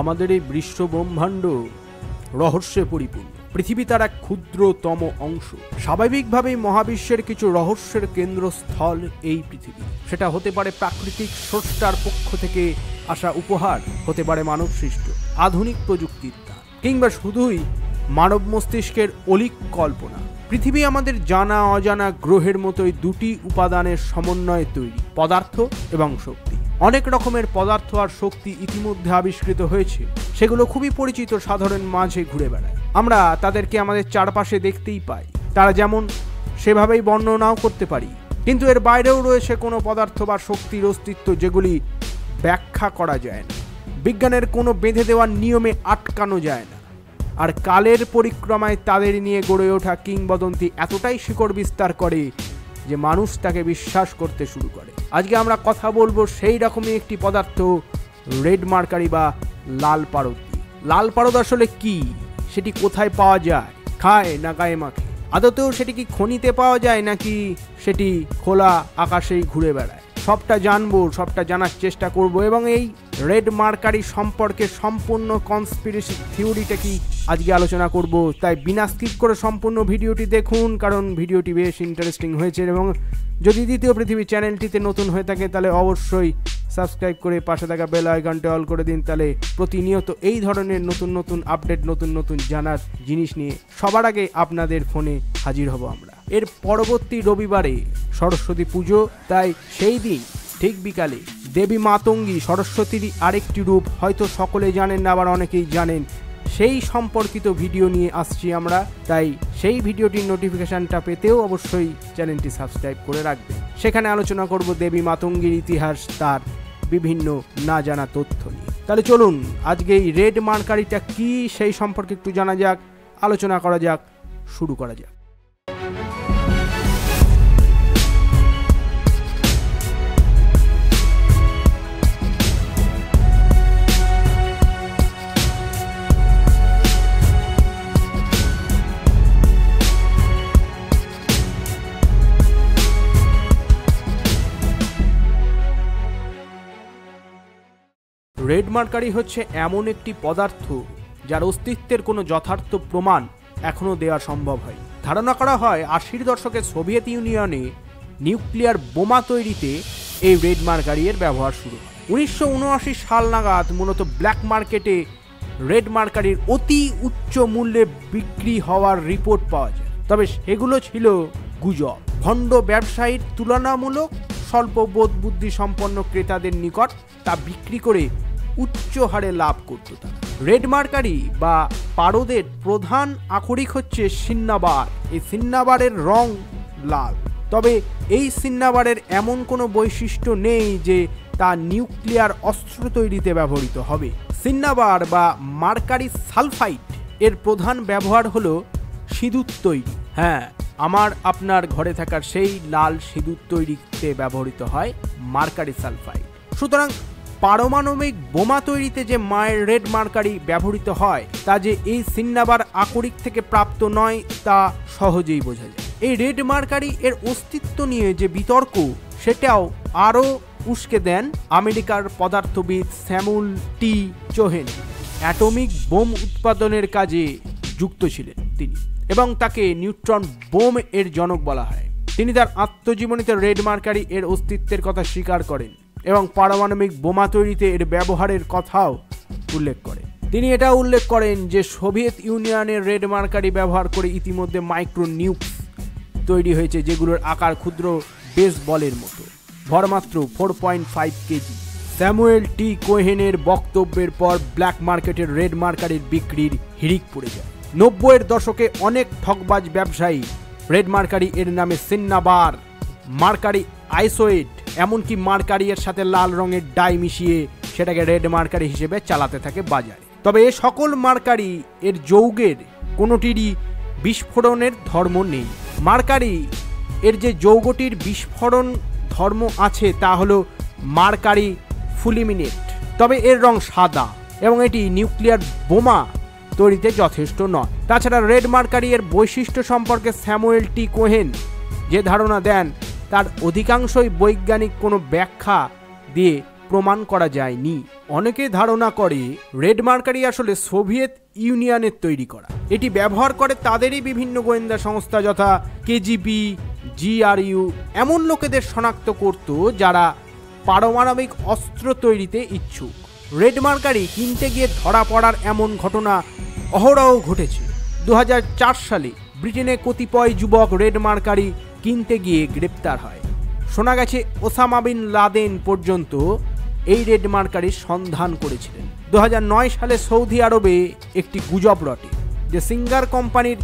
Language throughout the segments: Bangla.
আমাদের এই বিশ্ব ব্রহ্মাণ্ড রহস্যে পরিপূর্ণ। পৃথিবী তার এক ক্ষুদ্রতম অংশ। স্বাভাবিকভাবেই মহাবিশ্বের কিছু রহস্যের কেন্দ্রস্থল এই পৃথিবী। সেটা হতে পারে প্রাকৃতিক স্রষ্টার পক্ষ থেকে আসা উপহার, হতে পারে মানব সৃষ্ট আধুনিক প্রযুক্তির দান, কিংবা শুধুই মানব মস্তিষ্কের অলীক কল্পনা। পৃথিবী আমাদের জানা অজানা গ্রহের মতোই দুটি উপাদানের সমন্বয়ে তৈরি, পদার্থ এবং শক্তি। অনেক রকমের পদার্থ আর শক্তি ইতিমধ্যে আবিষ্কৃত হয়েছে, সেগুলো খুবই পরিচিত, সাধারণ মাঝে ঘুরে বেড়ায়। আমরা তাদেরকে আমাদের চারপাশে দেখতেই পাই, তারা যেমন সেভাবেই বর্ণনাও করতে পারি। কিন্তু এর বাইরেও রয়েছে কোনো পদার্থ বা শক্তির অস্তিত্ব যেগুলি ব্যাখ্যা করা যায় না, বিজ্ঞানের কোনো বেঁধে দেওয়ার নিয়মে আটকানো যায় না। আর কালের পরিক্রমায় তাদের নিয়ে গড়ে ওঠা কিংবদন্তি এতটাই শিকড় বিস্তার করে যে মানুষ তাকে বিশ্বাস করতে শুরু করে। আজকে আমরা কথা বলবো সেই রকমই একটি পদার্থ, রেড মার্কারি বা লাল পারদ। লাল পারদ আসলে কি, সেটি কোথায় পাওয়া যায়, খায় না গায়ে মাখে, আদতেও সেটি কি খনিতে পাওয়া যায় নাকি সেটি খোলা আকাশেই ঘুরে বেড়ায়, সবটা জানবো, সবটা জানার চেষ্টা করব। এবং এই রেড মার্কারি সম্পর্কে সম্পূর্ণ কনস্পিরেসি থিওরিটা কি আজকে আলোচনা করব। তাই বিনা স্কিপ করে সম্পূর্ণ ভিডিওটি দেখুন, কারণ ভিডিওটি বেশ ইন্টারেস্টিং হয়েছে। এবং যদি দ্বিতীয় পৃথিবী চ্যানেলটিতে নতুন হয়ে থাকে তাহলে অবশ্যই সাবস্ক্রাইব করে পাশে থাকা বেল আইকনটা অল করে দিন, তাহলে প্রতিনিয়ত এই ধরনের নতুন নতুন আপডেট, নতুন নতুন জানার জিনিস নিয়ে সবার আগে আপনাদের ফোনে হাজির হব আমরা। এর পরবর্তী রবিবারে সরস্বতী পুজো, তাই সেই দিন ঠিক বিকালে দেবী মাতঙ্গী সরস্বতীর আরেকটি রূপ, হয়তো সকলে জানেন না, আবার অনেকেই জানেন, সেই সম্পর্কিত ভিডিও নিয়ে আসছি আমরা। তাই সেই ভিডিওটির নোটিফিকেশনটা পেতেও অবশ্যই চ্যানেলটি সাবস্ক্রাইব করে রাখবেন। সেখানে আলোচনা করব দেবী মাতঙ্গীর ইতিহাস, তার বিভিন্ন না জানা তথ্য নিয়ে। তাহলে চলুন আজকে এই রেড মার্কারিটা কি সেই সম্পর্কে একটু জানা যাক, আলোচনা করা যাক, শুরু করা যাক। রেড মার্কারি হচ্ছে এমন একটি পদার্থ যার অস্তিত্বের কোনো যথার্থ প্রমাণ এখনও দেওয়া সম্ভব হয়। ধারণা করা হয় 80-র দশকে সোভিয়েত ইউনিয়নে নিউক্লিয়ার বোমা তৈরিতে এই রেড মার্কারি এর ব্যবহার শুরু হয়। 1979 সাল নাগাদ মূলত ব্ল্যাক মার্কেটে রেড মার্কারির অতি উচ্চ মূল্যে বিক্রি হওয়ার রিপোর্ট পাওয়া যায়। তবে সেগুলো ছিল গুজব। ভণ্ড ব্যবসায়ীর তুলনামূলক স্বল্প বোধ বুদ্ধি সম্পন্ন ক্রেতাদের নিকট তা বিক্রি করে উচ্চ হারে লাভ করত তারা। রেড মার্কারি বা পারদের প্রধান আকরিক হচ্ছে সিন্নাবার। এই সিন্নাবারের রং লাল, তবে এই সিন্নাবারের এমন কোনো বৈশিষ্ট্য নেই যে তা নিউক্লিয়ার অস্ত্র তৈরিতে ব্যবহৃত হবে। সিন্নাবার বা মার্কারি সালফাইড এর প্রধান ব্যবহার হলো সিঁদুর তৈরি। হ্যাঁ, আমার আপনার ঘরে থাকার সেই লাল সিঁদুর তৈরিতে ব্যবহৃত হয় মার্কারি সালফাইড। সুতরাং পারমাণবিক বোমা তৈরিতে যে রেড মার্কারি ব্যবহৃত হয় তা যে এই সিন্নাবার আকরিক থেকে প্রাপ্ত নয় তা সহজেই বোঝা যায়। এই রেড মার্কারি এর অস্তিত্ব নিয়ে যে বিতর্ক, সেটাও আরও উস্কে দেন আমেরিকার পদার্থবিদ স্যামুয়েল টি কোহেন। অ্যাটমিক বোম উৎপাদনের কাজে যুক্ত ছিলেন তিনি, এবং তাকে নিউট্রন বোম এর জনক বলা হয়। তিনি তার আত্মজীবনীতে রেড মার্কারি এর অস্তিত্বের কথা স্বীকার করেন এবং পারমাণবিক বোমা তৈরিতে এর ব্যবহারের কথাও উল্লেখ করেন। তিনি এটা উল্লেখ করেন যে সোভিয়েত ইউনিয়নের রেড মার্কারি ব্যবহার করে ইতিমধ্যে মাইক্রো নিউক্স তৈরি হয়েছে, যেগুলোর আকার ক্ষুদ্র বেসবলের মতো, ভর মাত্র 4.5 কেজি। স্যামুয়েল টি কোহেনের বক্তব্যের পর ব্ল্যাক মার্কেটের রেড মার্কারির বিক্রির হিড়িক পড়ে যায়। 90-এর দশকে অনেক ঠকবাজ ব্যবসায়ী রেড মার্কারি এর নামে সিন্নাবার, মার্কারি আইসোয়েট, এমনকি মার্কারি এর সাথে লাল রঙের ডাই মিশিয়ে সেটাকে রেড মার্কারি হিসেবে চালাতে থাকে বাজারে। তবে এ সকল মার্কারি এর যৌগের কোনোটিরই বিস্ফোরণের ধর্ম নেই। মার্কারি এর যে যৌগটির বিস্ফোরণ ধর্ম আছে তা হলো মার্কারি ফুলিমিনেট, তবে এর রং সাদা এবং এটি নিউক্লিয়ার বোমা তৈরিতে যথেষ্ট নয়। তাছাড়া রেড মার্কারি এর বৈশিষ্ট্য সম্পর্কে স্যামুয়েল টি কোহেন যে ধারণা দেন তার অধিকাংশই বৈজ্ঞানিক কোনো ব্যাখ্যা দিয়ে প্রমাণ করা যায়নি। অনেকে ধারণা করে রেড মার্কারি আসলে সোভিয়েত ইউনিয়নের তৈরি করা। এটি ব্যবহার করে তাদেরই বিভিন্ন গোয়েন্দা সংস্থা যথা কেজিবি, GRU এমন লোকেদের শনাক্ত করত যারা পারমাণবিক অস্ত্র তৈরিতে ইচ্ছুক। রেড মার্কারি কিনতে গিয়ে ধরা পড়ার এমন ঘটনা অহরহ ঘটেছে। 2004 সালে ব্রিটেনে কতিপয় যুবক রেড মার্কারি কিনতে গিয়ে গ্রেপ্তার হয়। শোনা গেছে ওসামা বিন লাদেন পর্যন্ত এই রেড মার্কারির সন্ধান করেছিলেন। 2009 সালে সৌদি আরবে একটি গুজব রটে যে সিঙ্গার কোম্পানির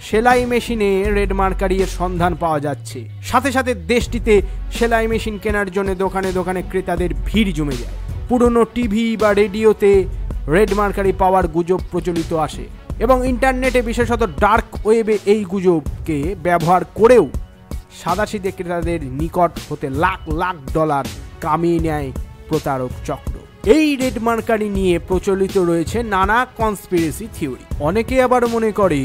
সেলাই মেশিনে রেড মার্কারি এর সন্ধান পাওয়া যাচ্ছে। সাথে সাথে দেশটিতে সেলাই মেশিন কেনার জন্য দোকানে দোকানে ক্রেতাদের ভিড় জমে যায়। পুরনো টিভি বা রেডিওতে রেড মার্কারি পাওয়ার গুজব প্রচলিত আসে এবং ইন্টারনেটে বিশেষত ডার্ক ওয়েবে এই গুজবকে ব্যবহার করেও সাদাসিধে ক্রেতাদের নিকট হতে লাখ লাখ ডলার কামিয়ে নেয় প্রতারক চক্র। এই রেড মার্কারি নিয়ে প্রচলিত রয়েছে নানা কনস্পিরেসি থিওরি। অনেকে আবার মনে করে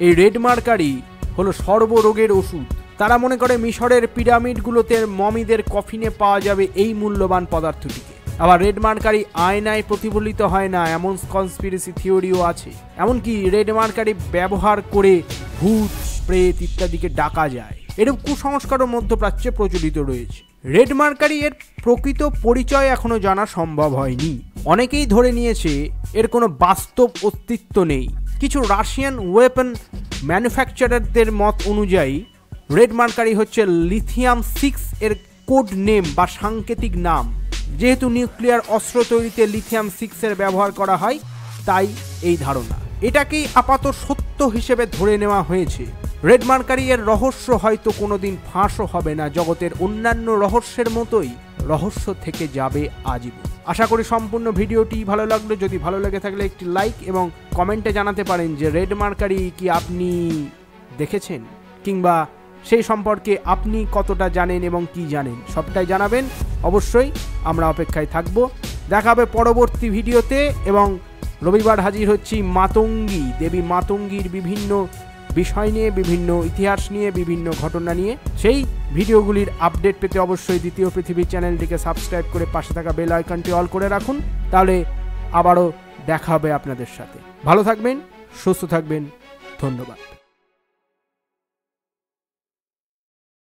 এই রেড মার্কারি হলো সর্বরোগের ওষুধ। তারা মনে করে মিশরের পিরামিডগুলোতে মমিদের কফিনে পাওয়া যাবে এই মূল্যবান পদার্থটিকে। আবার রেড মার্কারি আয়নায় প্রতিফলিত হয় না এমন কনস্পিরেসি থিওরিও আছে। এমনকি রেড মার্কারি ব্যবহার করে ভূত, প্রেত ইত্যাদিকে ডাকা যায়। এরূপ কুসংস্কারও মধ্যপ্রাচ্যে প্রচলিত রয়েছে। রেড মার্কারি এর প্রকৃত পরিচয় এখনো জানা সম্ভব হয়নি। অনেকেই ধরে নিয়েছে এর কোনো বাস্তব অস্তিত্ব নেই। কিছু রাশিয়ান ওয়েপন ম্যানুফ্যাকচারারদের মত অনুযায়ী রেড মার্কারি হচ্ছে লিথিয়াম 6 এর কোড নেম বা সাংকেতিক নাম। যেহেতু নিউক্লিয়ার অস্ত্র তৈরিতে লিথিয়াম 6 এর ব্যবহার করা হয়, তাই এই ধারণা। এটাকেই আপাত সত্য হিসেবে ধরে নেওয়া হয়েছে। রেড মার্কারি এর রহস্য হয়তো কোনোদিন ফাঁসও হবে না। জগতের অন্যান্য রহস্যের মতোই রহস্য থেকে যাবে আজীবন। আশা করি সম্পূর্ণ ভিডিওটি ভালো লাগলো। যদি ভালো লেগে থাকলে একটি লাইক এবং কমেন্টে জানাতে পারেন যে রেড মার্কারি কি আপনি দেখেছেন, কিংবা সেই সম্পর্কে আপনি কতটা জানেন এবং কি জানেন সবটাই জানাবেন। অবশ্যই আমরা অপেক্ষায় থাকব। দেখা হবে পরবর্তী ভিডিওতে। এবং রবিবার হাজির হচ্ছি মাতঙ্গী দেবী মাতঙ্গীর বিভিন্ন বিষয় নিয়ে, বিভিন্ন ইতিহাস নিয়ে, বিভিন্ন ঘটনা নিয়ে। সেই ভিডিওগুলির আপডেট পেতে অবশ্যই দ্বিতীয় পৃথিবী চ্যানেলটিকে সাবস্ক্রাইব করে পাশে থাকা বেল আইকনটি অল করে রাখুন। তাহলে আবারও দেখা হবে আপনাদের সাথে। ভালো থাকবেন, সুস্থ থাকবেন। ধন্যবাদ।